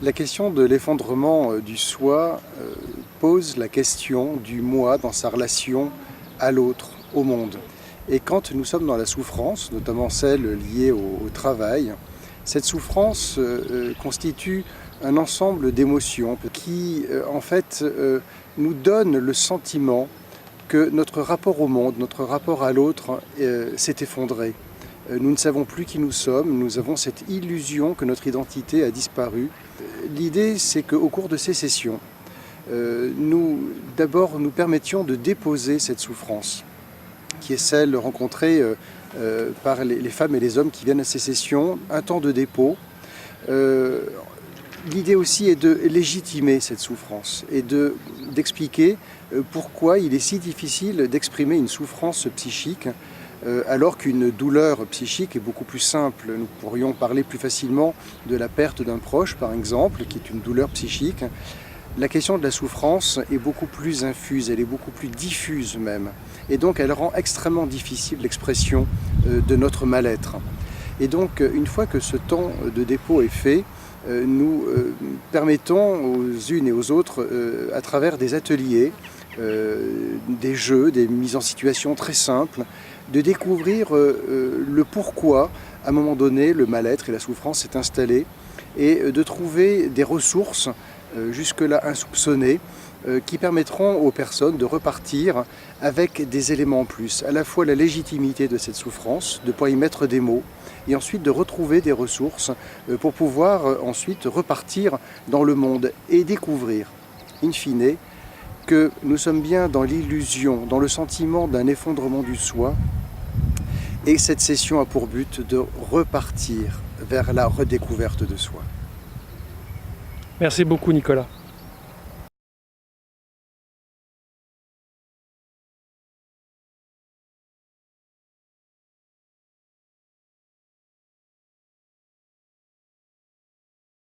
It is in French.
La question de l'effondrement du soi pose la question du moi dans sa relation à l'autre, au monde. Et quand nous sommes dans la souffrance, notamment celle liée au travail, cette souffrance constitue un ensemble d'émotions qui, en fait, nous donne le sentiment que notre rapport au monde, notre rapport à l'autre s'est effondré. Nous ne savons plus qui nous sommes, nous avons cette illusion que notre identité a disparu. L'idée, c'est qu'au cours de ces sessions, d'abord nous permettions de déposer cette souffrance, qui est celle rencontrée par les femmes et les hommes qui viennent à ces sessions, un temps de dépôt. L'idée aussi est de légitimer cette souffrance et d'expliquer pourquoi il est si difficile d'exprimer une souffrance psychique alors qu'une douleur psychique est beaucoup plus simple. Nous pourrions parler plus facilement de la perte d'un proche, par exemple, qui est une douleur psychique. La question de la souffrance est beaucoup plus infuse, elle est beaucoup plus diffuse même. Et donc elle rend extrêmement difficile l'expression de notre mal-être. Et donc une fois que ce temps de dépôt est fait, nous permettons aux unes et aux autres, à travers des ateliers, des jeux, des mises en situation très simples, de découvrir le pourquoi, à un moment donné, le mal-être et la souffrance s'est installé, et de trouver des ressources jusque-là insoupçonnées qui permettront aux personnes de repartir avec des éléments en plus, à la fois la légitimité de cette souffrance, de pouvoir y mettre des mots, et ensuite de retrouver des ressources pour pouvoir ensuite repartir dans le monde et découvrir, in fine, que nous sommes bien dans l'illusion, dans le sentiment d'un effondrement du soi, et cette session a pour but de repartir vers la redécouverte de soi. Merci beaucoup Nicolas.